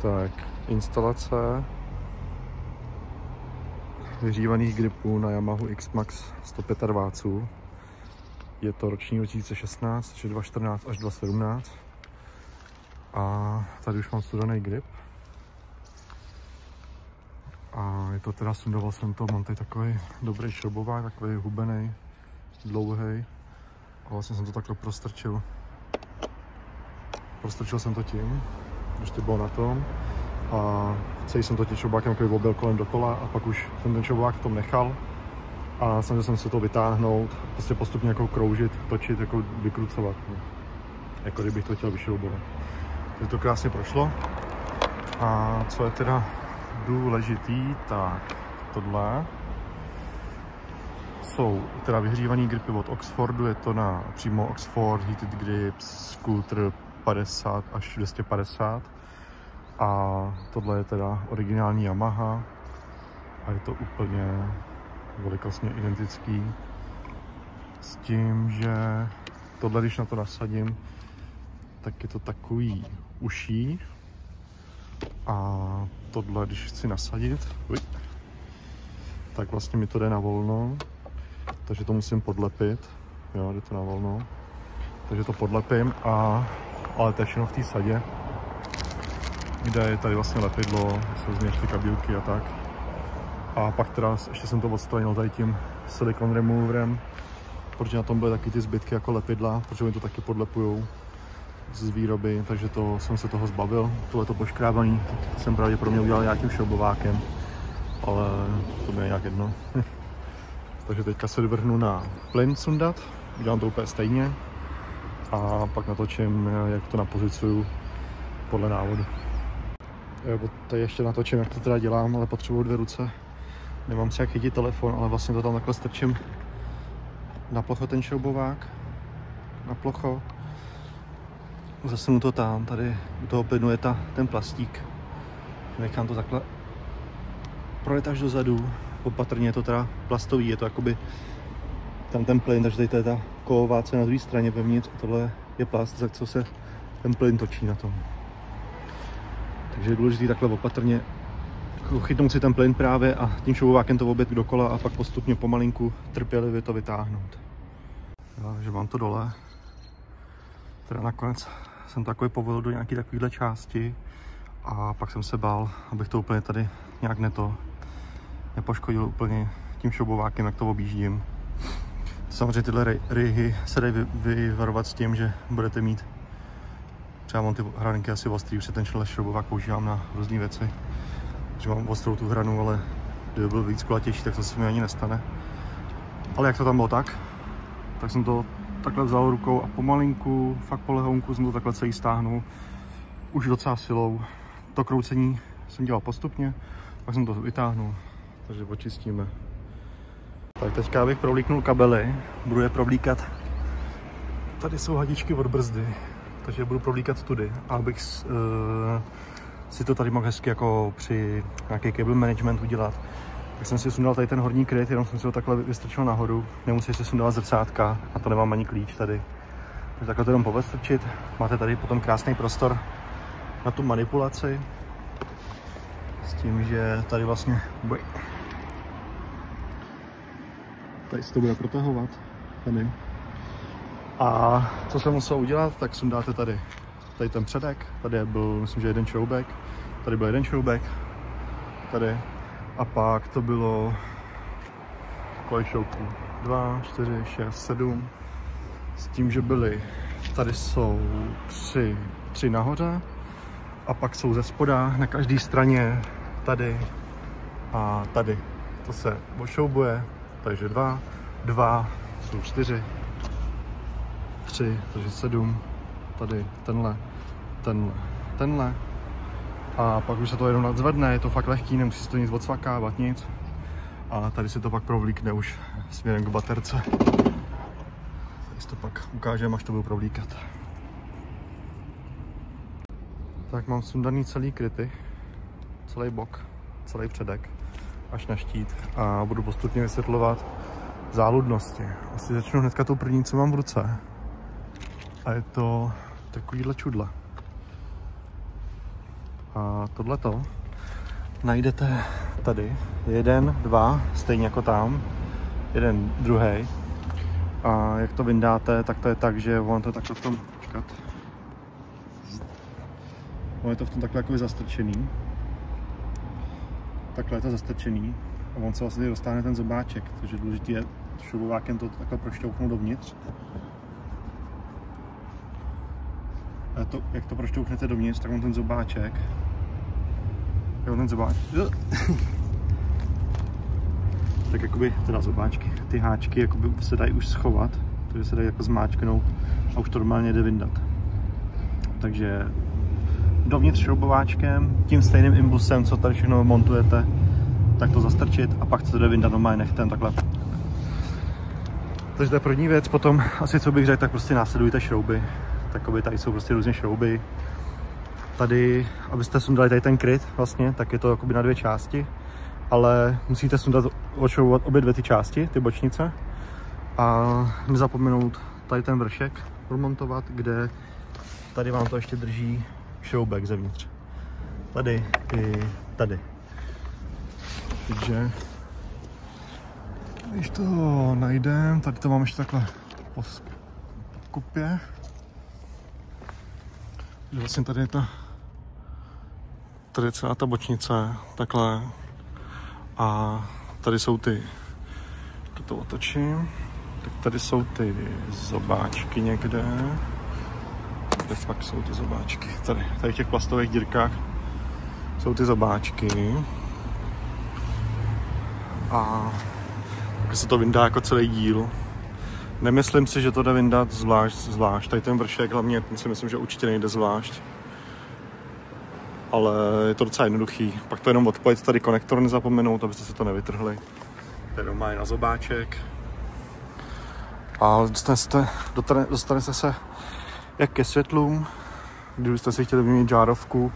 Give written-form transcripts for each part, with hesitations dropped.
Tak, instalace vyhřívaných gripů na Yamahu X-Max 105 W. Je to roční 2016, či 2014 až 2017. A tady už mám studený grip. A je to teda, sundoval jsem to, mám tady takový dobrý šroubovák, takový hubený, dlouhý. A vlastně jsem to takhle prostrčil. Prostrčil jsem to tím, když to bylo na tom. A celý jsem to tím šroubákem takový objel kolem dokola a pak už jsem ten šroubovák v tom nechal. A snažil jsem se to vytáhnout, prostě postupně jako kroužit, točit, jako vykrucovat. Jako kdybych to chtěl vyšroubovat. Takže to krásně prošlo. A co je teda důležitý, tak tohle jsou teda vyhřívaný gripy od Oxfordu, je to na přímo Oxford Heated Grips Scooter 50 až 250 a tohle je teda originální Yamaha a je to úplně velikostně identický s tím, že tohle, když na to nasadím, tak je to takový uší a tohle, když chci nasadit, tak vlastně mi to jde na volno, takže to musím podlepit, jo, jde to na volno, takže to podlepím, ale to je všechno v té sadě, kde je tady vlastně lepidlo, jsou změšty kabílky a tak. A pak teda ještě jsem to odstranil tady tím silicone removerem, protože na tom byly taky ty zbytky jako lepidla, protože oni to taky podlepujou z výroby, takže to jsem se toho zbavil. Tohle to poškrábaný, to jsem pravděpodobně udělal nějakým šroubovákem, ale to mi je nějak jedno. Takže teďka se dovrhnu na plyn sundat, udělám to úplně stejně a pak natočím, jak to napozicuju podle návodu. Tady ještě natočím, jak to teda dělám, ale potřebuji 2 ruce. Nemám si jak chytit telefon, ale vlastně to tam takhle strčím na plocho ten šroubovák, na plocho. Zasunu to tam, tady u toho plynu je ten plastík. Nechám to takhle projet až dozadu. Opatrně je to teda plastový, je to jakoby tam ten plyn, takže tady to je ta kovová na druhé straně vevnitř a tohle je plast, za co se ten plyn točí na tom. Takže je důležité takhle opatrně chytnout si ten plyn právě a tím šroubovákem to objet dokola a pak postupně pomalinku trpělivě to vytáhnout. Takže mám to dole. Teda nakonec jsem to takový povolil do nějaké takovéhle části a pak jsem se bál, abych to úplně tady nějak nepoškodil úplně tím šroubovákem, jak to objíždím. Samozřejmě tyhle rihy se dají vyvarovat s tím, že budete mít, třeba mám ty hranky asi ostrý, už se ten šroubovák používám na různé věci. Takže mám ostrou tu hranu, ale kdyby byl víc kulatější, tak to se mi ani nestane. Ale jak to tam bylo tak jsem to takhle vzal rukou a pomalinku, fakt po lehounku jsem to takhle celý stáhnul. Už docela silou. To kroucení jsem dělal postupně, pak jsem to vytáhnul, takže očistíme. Tak teďka bych provlíknul kabely, budu je provlíkat. Tady jsou hadičky od brzdy, takže je budu provlíkat tudy, abych si to tady mohl hezky jako při nějaký cable management udělat. Tak jsem si sundal tady ten horní kryt, jenom jsem si ho takhle vystrčil nahoru. Nemusím si sundat zrcátka, a to nemám ani klíč tady. Takže takhle to jenom povestrčit. Máte tady potom krásný prostor na tu manipulaci. S tím, že tady vlastně tady se to bude protahovat. Tady. A co jsem musel udělat, tak sundáte tady ten předek. Tady byl, myslím, že jeden šroubek. Tady byl jeden šroubek. Tady. A pak to bylo kolik šroubků? 2, 4, 6, 7. S tím, že byly, tady jsou 3 nahoře a pak jsou ze spoda na každé straně tady a tady. To se ošroubuje, takže 2 jsou 4, 3, takže 7, tady tenhle. A pak už se to jenom nadzvedne, je to fakt lehký, nemusí se to nic odsvakávat, nic. A tady se to pak provlíkne už směrem k baterce. Tady si to pak ukážeme, až to budu provlíkat. Tak mám sundaný celý kryty, celý bok, celý předek, až na štít. A budu postupně vysvětlovat záludnosti. Asi začnu hnedka tou první, co mám v ruce. A je to takovýhle čudla. A tohleto najdete tady. 1, 2, stejně jako tam. Jeden, druhý. A jak to vyndáte, tak to je tak, že on to takhle v tom, počkat. On je to v tom takhle jako zastrčený. Takhle je to zastrčený. A on se vlastně dostane ten zobáček, takže důležitý je šroubovákem to takhle prošťouchnout dovnitř. A to, jak to prošťouchnete dovnitř, tak on ten zobáček. Tak jakoby, teda zobáčky, ty háčky jakoby se dají už schovat, takže se dají jako zmáčknout a už to normálně jde vyndat. Takže dovnitř šroubováčkem, tím stejným imbusem, co tady všechno montujete, tak to zastrčit a pak to jde vyndat normálně nechtem takhle. Takže to je první věc, potom asi co bych řekl, tak prostě následujte šrouby. Takoby tady jsou prostě různé šrouby. Tady, abyste sundali tady ten kryt vlastně, tak je to jakoby na 2 části. Ale musíte sundat, odšroubovat obě 2 ty části, ty bočnice. A nezapomenout tady ten vršek promontovat, kde tady vám to ještě drží šroubek zevnitř. Tady i tady. Takže když to najdem, tady to mám ještě takhle po kupě. Vlastně tady je tady je celá ta bočnice, takhle. A tady jsou ty, to otočím, tak tady jsou ty zobáčky někde. Kde fakt jsou ty zobáčky? Tady v těch plastových dírkách jsou ty zobáčky. A tak se to vyndá jako celý díl. Nemyslím si, že to jde vyndat zvlášť. Tady ten vršek hlavně, ten si myslím, že určitě nejde zvlášť. Ale je to docela jednoduchý. Pak to jenom odpojit tady konektor nezapomenout, abyste se to nevytrhli. Tady doma je na zobáček. A dostanete se jak ke světlům. Kdybyste si chtěli vyměnit žárovku,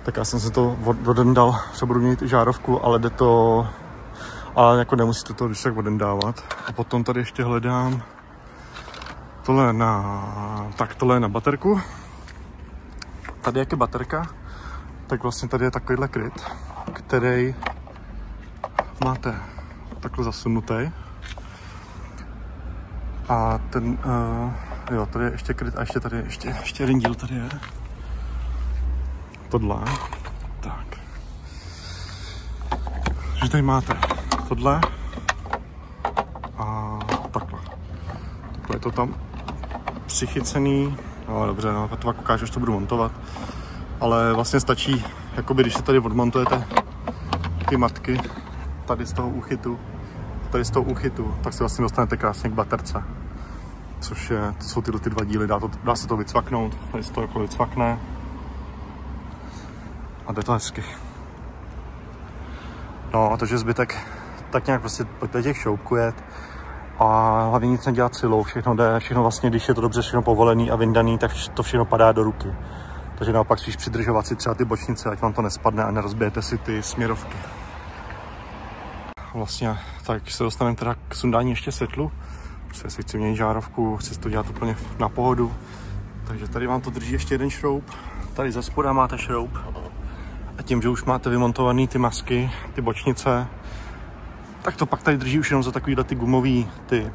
tak já jsem se to odendal, že budu měnit žárovku, ale jde to, ale jako nemusíte to když tak odendávat. A potom tady ještě hledám tohle je na baterku. Tady jak je baterka, tak vlastně tady je takovýhle kryt, který máte takhle zasunutý. A ten, jo, tady je ještě kryt a ještě tady ještě jeden díl tady je. Tohle. Tak. Takže tady máte tohle a takhle. Takhle je to tam přichycený. No dobře, no, to vám ukážu, až to budu montovat. Ale vlastně stačí, jakoby když se tady odmontujete ty matky tady z toho úchytu, tak se vlastně dostanete krásně k baterce. Což je, to jsou tyhle ty 2 díly, dá se to vycvaknout, tady se to jako vycvakne. A jde to hezky. No, takže zbytek tak nějak prostě pojďte těch šroubkujet a hlavně nic nedělat silou, všechno jde, všechno vlastně, když je to dobře všechno povolený a vyndaný, tak to všechno padá do ruky. Takže naopak spíš přidržovat si třeba ty bočnice, ať vám to nespadne a nerozbijete si ty směrovky. Vlastně tak se dostaneme teda k sundání ještě světlu, protože si chci měnit žárovku, chci to dělat úplně na pohodu. Takže tady vám to drží ještě jeden šroub, tady ze spoda máte šroub a tím, že už máte vymontované ty masky, ty bočnice, tak to pak tady drží už jenom za takovýhle ty gumový ty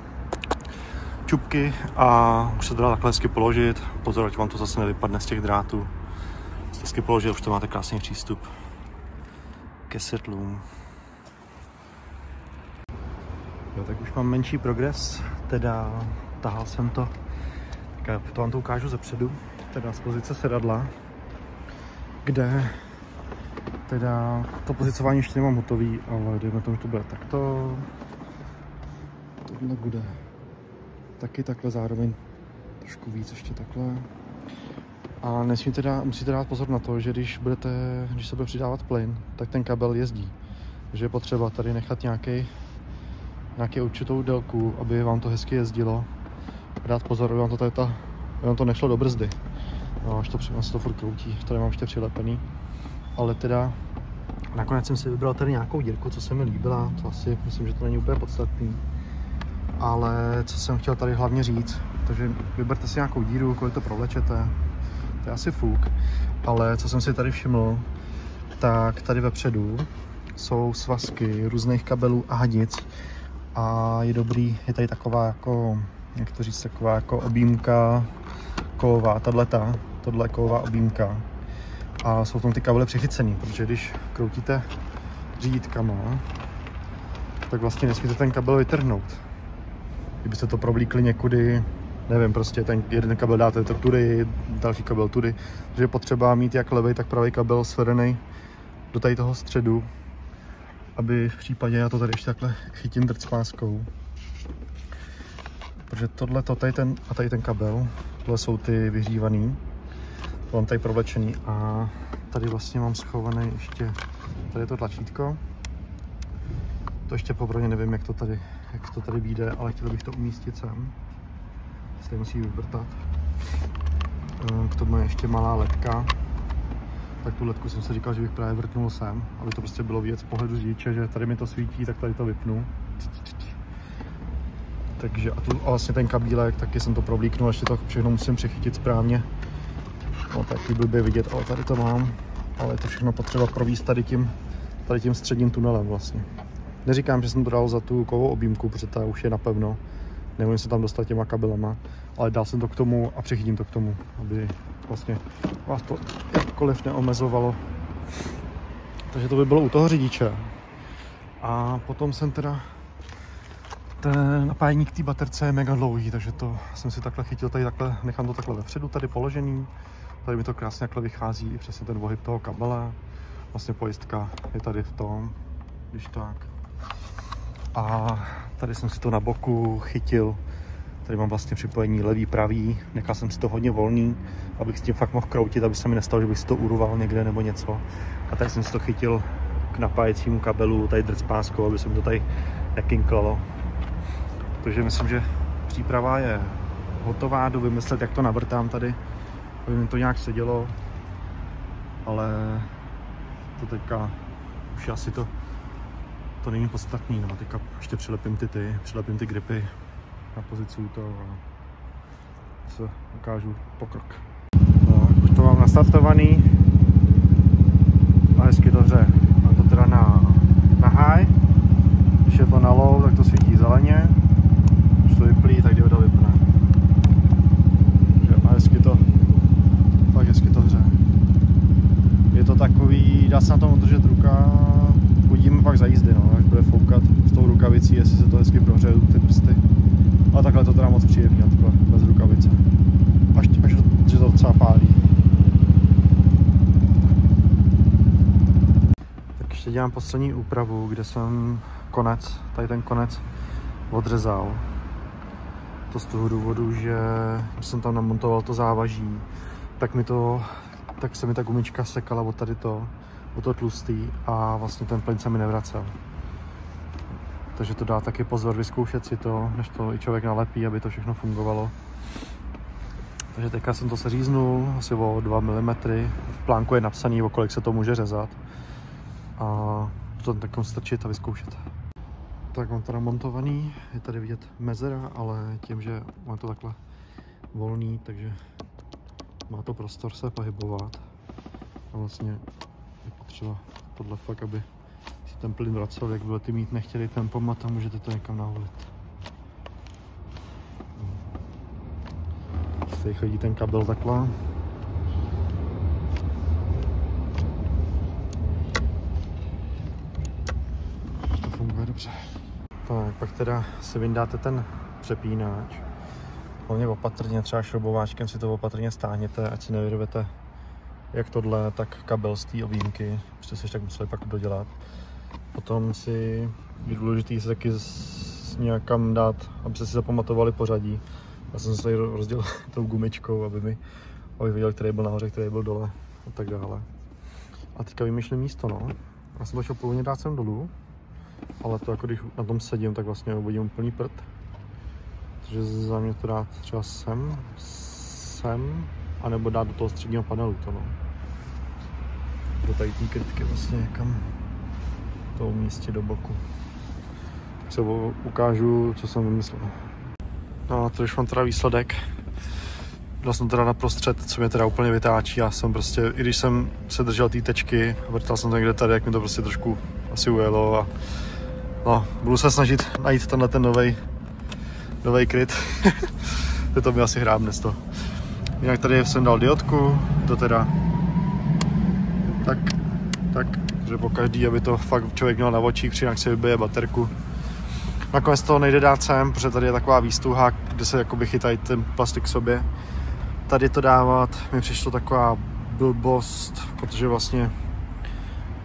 čupky a už se to dá takhle hezky položit. Pozor, ať vám to zase nevypadne z těch drátů. Hezky položit, už to máte krásný přístup ke světlům. Jo, tak už mám menší progres, teda tahal jsem to, tak to vám to ukážu zepředu, teda z pozice sedadla, kde teda to pozicování ještě nemám hotový, ale dejme tomu, že to bude takto, tohle bude taky takhle, zároveň trošku víc ještě takhle. A musíte dát pozor na to, že když se bude přidávat plyn, tak ten kabel jezdí. Takže je potřeba tady nechat nějaký určitou délku, aby vám to hezky jezdilo. Dát pozor, aby vám to nešlo do brzdy. No, až se to furt kroutí, tady mám ještě přilepený. Ale teda nakonec jsem si vybral tady nějakou dírku, co se mi líbila, to asi myslím, že to není úplně podstatný. Ale co jsem chtěl tady hlavně říct, takže vyberte si nějakou díru, kolik to provlečete. to je asi fuk, ale co jsem si tady všiml, tak tady vepředu jsou svazky různých kabelů a hadic a je dobrý, je tady taková jako, jak to říct, taková jako objímka kovová, tohle je kovová objímka a jsou tam ty kabely přichycený, protože když kroutíte řídítkama, tak vlastně nesmíte ten kabel vytrhnout. Kdybyste to provlíkli někudy, nevím, prostě ten jeden kabel dáte to tudy, další kabel tudy, takže je potřeba mít jak levý, tak pravý kabel svedený do tady toho středu, aby v případě, já to tady ještě takhle chytím drcpáskou, protože tohle, tady ten kabel, tohle jsou ty vyhřívaný, to mám tady provlečený a tady vlastně mám schovaný ještě, tady je to tlačítko, to ještě popravdě nevím, jak to tady vyjde, ale chtěl bych to umístit sem, se tady musí vyvrtat, k tomu je ještě malá ledka, tak tu ledku jsem si říkal, že bych právě vrtnul sem, aby to prostě bylo vidět z pohledu řidiče, že tady mi to svítí, tak tady to vypnu. Takže a vlastně ten kabílek, taky jsem to provlíknul, ještě to všechno musím přechytit správně. No taky blbě vidět, ale tady to mám, ale je to všechno potřeba províst tady tím středním tunelem vlastně. Neříkám, že jsem to dal za tu kovovou objímku, protože ta už je napevno, nemůžu se tam dostat těma kabelama, ale dal jsem to k tomu a přechytím to k tomu, aby vlastně vás to jakkoliv neomezovalo. Takže to by bylo u toho řidiče. A potom jsem teda, ten napájení k té baterce je mega dlouhý, takže to jsem si takhle chytil, tady takhle, nechám to takhle vepředu, tady položený. Tady mi to krásně takhle vychází, přesně ten ohyb toho kabele. Vlastně pojistka je tady v tom, když tak. A tady jsem si to na boku chytil. Tady mám vlastně připojení levý, pravý. Nechal jsem si to hodně volný, abych s tím fakt mohl kroutit, aby se mi nestalo, že bych si to urval někde nebo něco. A tady jsem si to chytil k napájecímu kabelu, tady drcpáskou, aby se mi to tady nekinklalo. Takže myslím, že příprava je hotová, jdu vymyslet, jak to navrtám tady, aby mi to nějak sedělo. Ale to teďka už asi to není podstatný, no. Teďka ještě přilepím ty gripy na pozici toho a se ukážu pokrok. Tak, už to mám nastartovaný a hezky to hře. Mám to teda na high, když je to na low, tak to svítí zeleně, když to vyplí, tak dioda vypne. A fakt hezky to hře. Je to takový, dá se na tom udržet ruka, uvidíme pak za jízdy, no, až bude foukat s tou rukavicí, jestli se to hezky prohřeje ty prsty. A takhle to teda moc příjemný, takhle bez rukavice. Až že to docela pálí. Tak ještě dělám poslední úpravu, kde jsem tady ten konec odřezal. To z toho důvodu, že když jsem tam namontoval to závaží, tak se mi ta gumička sekala od tady to tlustý a vlastně ten plyn se mi nevracel. Takže to dá taky pozor, vyzkoušet si to, než to i člověk nalepí, aby to všechno fungovalo. Takže teďka jsem to seříznul asi o 2 mm, v plánku je napsaný, o kolik se to může řezat. A to takom strčit a vyzkoušet. Tak mám to namontovaný, je tady vidět mezera, ale tím, že mám to takhle volný, takže má to prostor se pohybovat. A vlastně je potřeba tohle fakt, aby si ten plyn vracel, jak budete mít nechtěli tempomat a můžete to někam naholit. Tady chodí ten kabel takhle. To funguje dobře. Tak, pak teda si vyndáte ten přepínač. Hlavně opatrně, třeba šrobováčkem si to opatrně stáhněte, ať si nevyrvete jak tohle, tak kabel z té objímky, protože se tak museli pak dodělat. Potom je důležité se taky nějakam dát, aby se si zapamatovali pořadí. Já jsem se tady rozdělil tou gumičkou, aby viděl, který byl nahoře, který byl dole a tak dále. A teďka vymýšlím místo, no. Já jsem to šel původně dát sem dolů, ale to jako když na tom sedím, tak vlastně uvidím úplný prd. Takže za mě to dát třeba sem, anebo dát do toho středního panelu to, no. Do tady té krytky vlastně někam to umístit do boku. Tak se ukážu, co jsem vymyslel. No a to už mám teda výsledek. dal jsem teda naprostřed, co mě teda úplně vytáčí. Já jsem prostě, i když jsem se držel té tečky, vrtal jsem to někde tady, jak mi to prostě trošku asi ujelo a no, budu se snažit najít tenhle ten novej kryt. To mi asi hrábne z toho. Jinak tady jsem dal diodku, to teda tak, že po každý, aby to fakt člověk měl na očích, jinak si vybije baterku. Nakonec toho nejde dát sem, protože tady je taková výstuha, kde se jakoby chytají ten plastik k sobě. Tady to dávat mi přišlo taková blbost, protože vlastně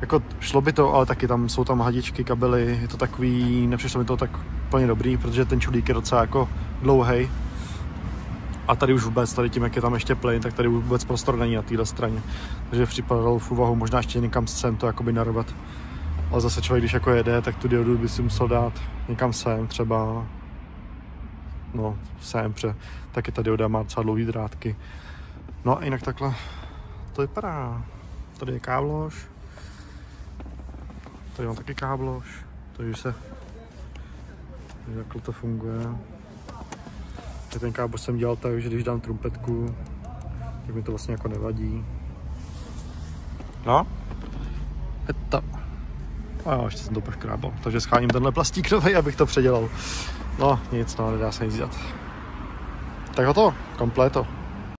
jako šlo by to, ale taky tam jsou tam hadičky, kabely, je to takový, nepřišlo mi to tak úplně dobrý, protože ten čudlík je docela jako dlouhej. A tady už vůbec, tady tím, jak je tam ještě plyn, tak tady vůbec prostor není na téhle straně. Takže připadalo v úvahu možná ještě někam sem to jakoby narvat. Ale zase člověk, když jako jede, tak tu diodu by si musel dát někam sem, třeba no sem, taky ta dioda má docela dlouhý drátky. No a jinak takhle to vypadá. Tady je káblož. Tady mám taky káblož, takže takhle to funguje. Ten káblož jsem dělal tak, že když dám trumpetku, tak mi to vlastně jako nevadí. No, je to. A jo, ještě jsem to poškrábal, takže scháním tenhle plastík novej, abych to předělal. No, nic, no, nedá se nic dělat. Tak hotovo, kompleto.